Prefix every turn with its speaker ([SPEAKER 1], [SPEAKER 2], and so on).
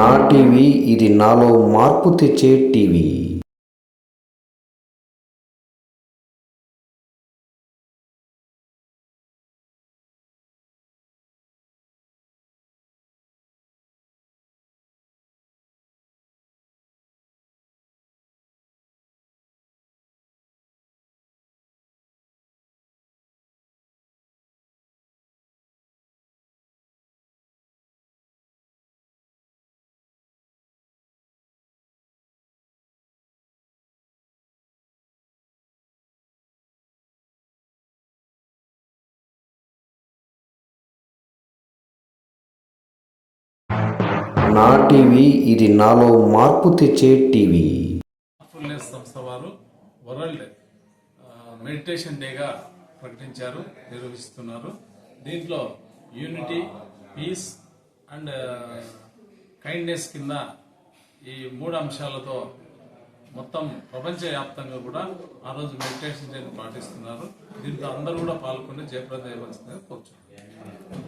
[SPEAKER 1] నా టీవీ ఇది నాలో మార్పు తెచ్చే టీవీ. నా టీవీ ఇది నాలో మార్పు తెచ్చే టీవీ.
[SPEAKER 2] ఫుల్నెస్ సంస్థ వారు వరల్డ్ మెడిటేషన్ డేగా ప్రకటించారు, నిర్వహిస్తున్నారు. దీంట్లో యూనిటీ, పీస్ అండ్ కైండ్నెస్ కింద ఈ 3 అంశాలతో మొత్తం ప్రపంచవ్యాప్తంగా కూడా ఆ రోజు మెడిటేషన్ డేని పాటిస్తున్నారు. దీంట్లో అందరూ కూడా పాల్గొని జయప్రదం చేయవలసిందిగా కోరుచున్నారు.